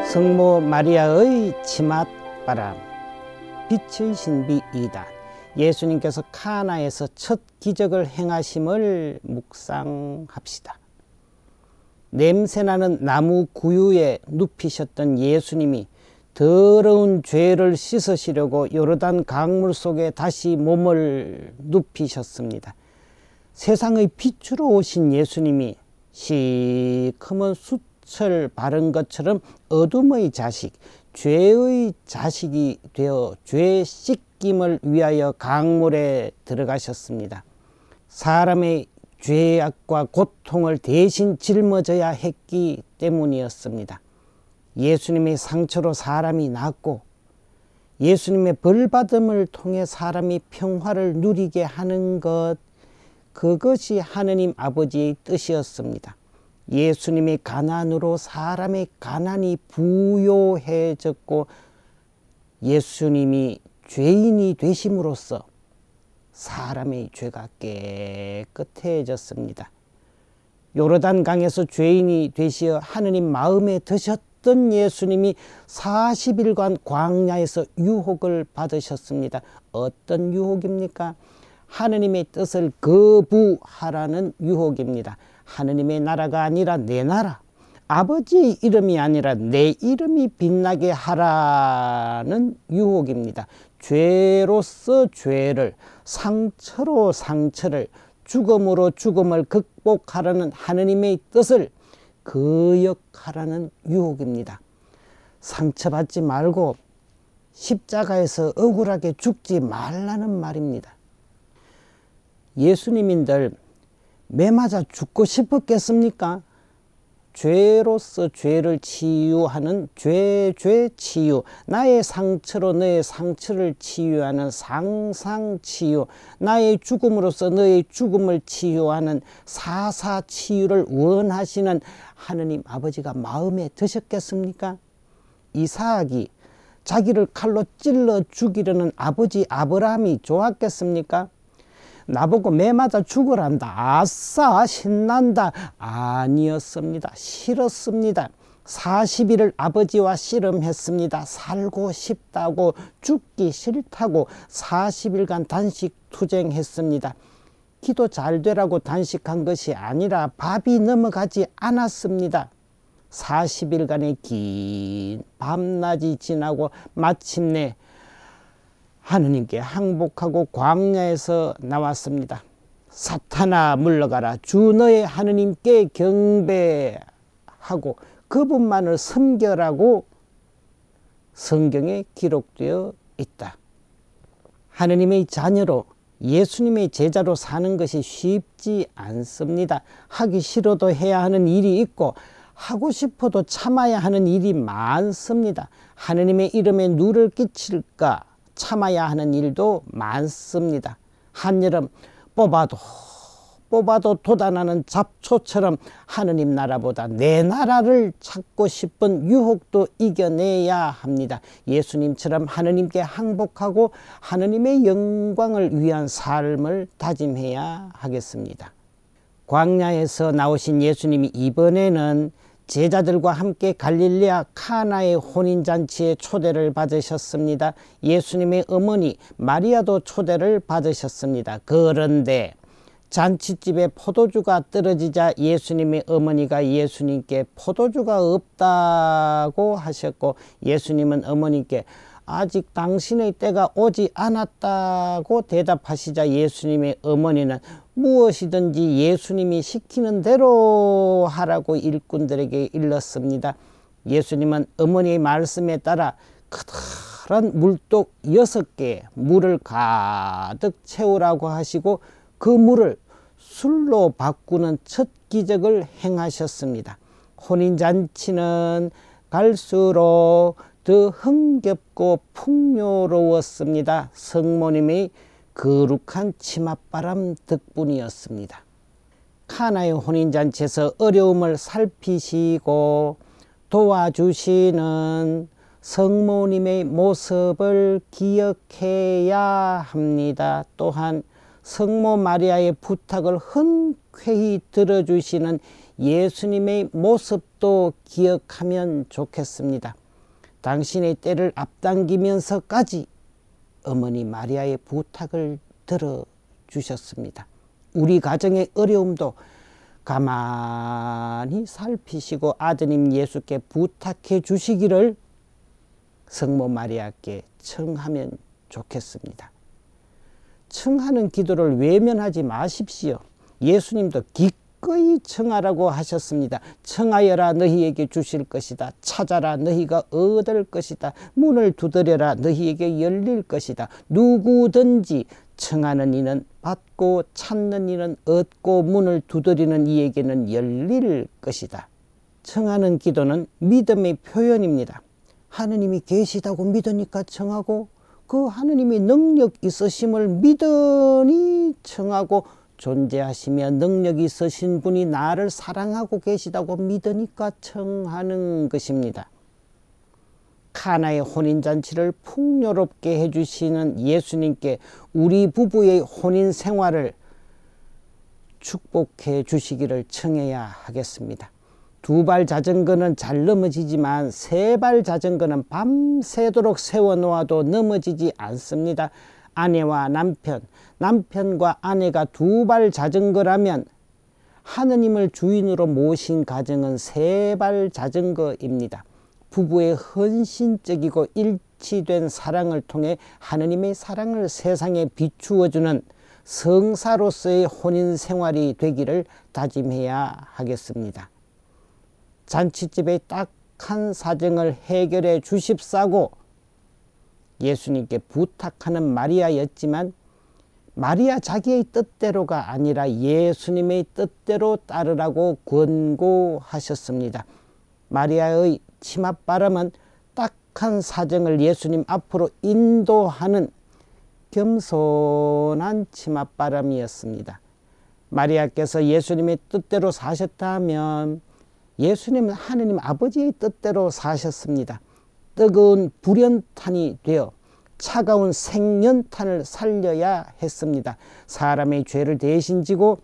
성모 마리아의 치맛바람, 빛의 신비 2단. 예수님께서 카나에서 첫 기적을 행하심을 묵상합시다. 냄새나는 나무 구유에 눕히셨던 예수님이 더러운 죄를 씻으시려고 요르단 강물 속에 다시 몸을 눕히셨습니다. 세상의 빛으로 오신 예수님이 시커먼 수철 바른 것처럼 어둠의 자식, 죄의 자식이 되어 죄 씻김을 위하여 강물에 들어가셨습니다. 사람의 죄악과 고통을 대신 짊어져야 했기 때문이었습니다. 예수님의 상처로 사람이 낫고 예수님의 벌받음을 통해 사람이 평화를 누리게 하는 것, 그것이 하느님 아버지의 뜻이었습니다. 예수님의 가난으로 사람의 가난이 부요해졌고 예수님이 죄인이 되심으로써 사람의 죄가 깨끗해졌습니다. 요르단강에서 죄인이 되시어 하느님 마음에 드셨던 예수님이 40일간 광야에서 유혹을 받으셨습니다. 어떤 유혹입니까? 하느님의 뜻을 거부하라는 유혹입니다. 하느님의 나라가 아니라 내 나라, 아버지의 이름이 아니라 내 이름이 빛나게 하라는 유혹입니다. 죄로서 죄를, 상처로 상처를, 죽음으로 죽음을 극복하라는 하느님의 뜻을 거역하라는 유혹입니다. 상처받지 말고 십자가에서 억울하게 죽지 말라는 말입니다. 예수님인들 매 맞아 죽고 싶었겠습니까? 죄로서 죄를 치유하는 죄 치유, 나의 상처로 너의 상처를 치유하는 상상치유, 나의 죽음으로서 너의 죽음을 치유하는 사사치유를 원하시는 하느님 아버지가 마음에 드셨겠습니까? 이삭이 자기를 칼로 찔러 죽이려는 아버지 아브라함이 좋았겠습니까? 나보고 매 맞아 죽으란다, 아싸 신난다, 아니었습니다. 싫었습니다. 40일을 아버지와 씨름했습니다. 살고 싶다고, 죽기 싫다고 40일간 단식 투쟁했습니다. 기도 잘 되라고 단식한 것이 아니라 밥이 넘어가지 않았습니다. 40일간의 긴 밤낮이 지나고 마침내 하느님께 항복하고 광야에서 나왔습니다. 사탄아 물러가라, 주 너의 하느님께 경배하고 그분만을 섬겨라고 성경에 기록되어 있다. 하느님의 자녀로 예수님의 제자로 사는 것이 쉽지 않습니다. 하기 싫어도 해야 하는 일이 있고 하고 싶어도 참아야 하는 일이 많습니다. 하느님의 이름에 누를 끼칠까 참아야 하는 일도 많습니다. 한여름 뽑아도 돋아나는 잡초처럼 하느님 나라보다 내 나라를 찾고 싶은 유혹도 이겨내야 합니다. 예수님처럼 하느님께 항복하고 하느님의 영광을 위한 삶을 다짐해야 하겠습니다. 광야에서 나오신 예수님이 이번에는 제자들과 함께 갈릴리아 카나의 혼인잔치에 초대를 받으셨습니다. 예수님의 어머니 마리아도 초대를 받으셨습니다. 그런데 잔치집에 포도주가 떨어지자 예수님의 어머니가 예수님께 포도주가 없다고 하셨고, 예수님은 어머니께 아직 당신의 때가 오지 않았다고 대답하시자 예수님의 어머니는 무엇이든지 예수님이 시키는 대로 하라고 일꾼들에게 일렀습니다. 예수님은 어머니의 말씀에 따라 커다란 물독 6개 물을 가득 채우라고 하시고 그 물을 술로 바꾸는 첫 기적을 행하셨습니다. 혼인잔치는 갈수록 더 흥겹고 풍요로웠습니다. 성모님의 거룩한 치맛바람 덕분이었습니다. 카나의 혼인잔치에서 어려움을 살피시고 도와주시는 성모님의 모습을 기억해야 합니다. 또한 성모 마리아의 부탁을 흔쾌히 들어주시는 예수님의 모습도 기억하면 좋겠습니다. 당신의 때를 앞당기면서까지 어머니 마리아의 부탁을 들어주셨습니다. 우리 가정의 어려움도 가만히 살피시고 아드님 예수께 부탁해 주시기를 성모 마리아께 청하면 좋겠습니다. 청하는 기도를 외면하지 마십시오. 예수님도 기꺼이 청하라고 하셨습니다. 청하여라 너희에게 주실 것이다. 찾아라 너희가 얻을 것이다. 문을 두드려라 너희에게 열릴 것이다. 누구든지 청하는 이는 받고 찾는 이는 얻고 문을 두드리는 이에게는 열릴 것이다. 청하는 기도는 믿음의 표현입니다. 하느님이 계시다고 믿으니까 청하고 그 하느님이 능력 있으심을 믿으니 청하고 존재하시며 능력이 있으신 분이 나를 사랑하고 계시다고 믿으니까 청하는 것입니다. 카나의 혼인잔치를 풍요롭게 해주시는 예수님께 우리 부부의 혼인 생활을 축복해 주시기를 청해야 하겠습니다. 2발 자전거는 잘 넘어지지만 3발 자전거는 밤새도록 세워놓아도 넘어지지 않습니다. 아내와 남편, 남편과 아내가 2발 자전거라면 하느님을 주인으로 모신 가정은 3발 자전거입니다. 부부의 헌신적이고 일치된 사랑을 통해 하느님의 사랑을 세상에 비추어주는 성사로서의 혼인 생활이 되기를 다짐해야 하겠습니다. 잔치집의 딱한 사정을 해결해 주십사고 예수님께 부탁하는 마리아였지만 마리아 자기의 뜻대로가 아니라 예수님의 뜻대로 따르라고 권고하셨습니다. 마리아의 치맛바람은 딱한 사정을 예수님 앞으로 인도하는 겸손한 치맛바람이었습니다. 마리아께서 예수님의 뜻대로 사셨다면 예수님은 하느님 아버지의 뜻대로 사셨습니다. 뜨거운 불연탄이 되어 차가운 생연탄을 살려야 했습니다. 사람의 죄를 대신 지고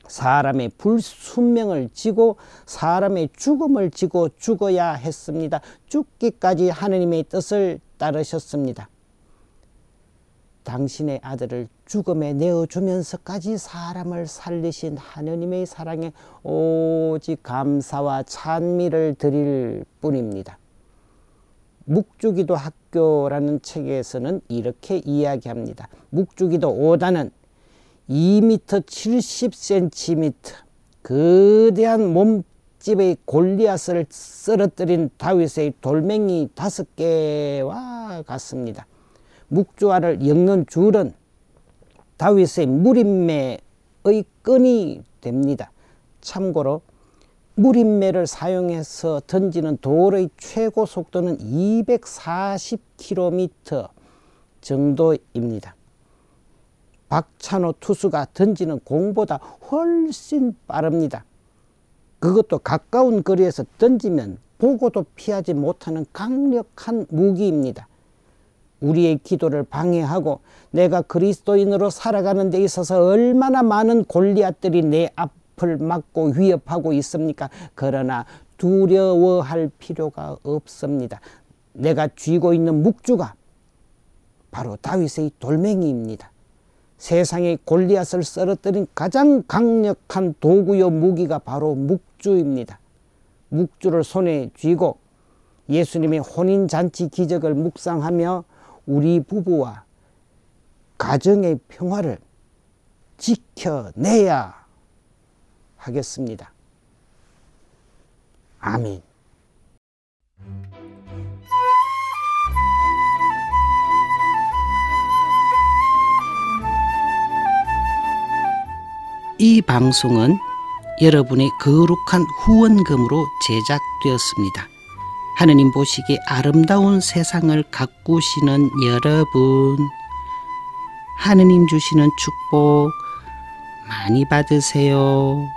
사람의 불순명을 지고 사람의 죽음을 지고 죽어야 했습니다. 죽기까지 하느님의 뜻을 따르셨습니다. 당신의 아들을 죽음에 내어주면서까지 사람을 살리신 하느님의 사랑에 오직 감사와 찬미를 드릴 뿐입니다. 묵주기도 학교라는 책에서는 이렇게 이야기합니다. 묵주기도 5단은 2m 70cm 거대한 몸집의 골리앗을 쓰러뜨린 다윗의 돌멩이 5개와 같습니다. 묵주알을 엮는 줄은 다윗의 무림매의 끈이 됩니다. 참고로 무림매를 사용해서 던지는 돌의 최고 속도는 240km 정도입니다. 박찬호 투수가 던지는 공보다 훨씬 빠릅니다. 그것도 가까운 거리에서 던지면 보고도 피하지 못하는 강력한 무기입니다. 우리의 기도를 방해하고 내가 그리스도인으로 살아가는 데 있어서 얼마나 많은 골리앗들이 내 앞을 막고 위협하고 있습니까? 그러나 두려워할 필요가 없습니다. 내가 쥐고 있는 묵주가 바로 다윗의 돌멩이입니다. 세상의 골리앗을 쓰러뜨린 가장 강력한 도구요 무기가 바로 묵주입니다. 묵주를 손에 쥐고 예수님의 혼인잔치 기적을 묵상하며 우리 부부와 가정의 평화를 지켜내야 하겠습니다. 아멘. 이 방송은 여러분의 거룩한 후원금으로 제작되었습니다. 하느님 보시기에 아름다운 세상을 가꾸시는 여러분, 하느님 주시는 축복 많이 받으세요.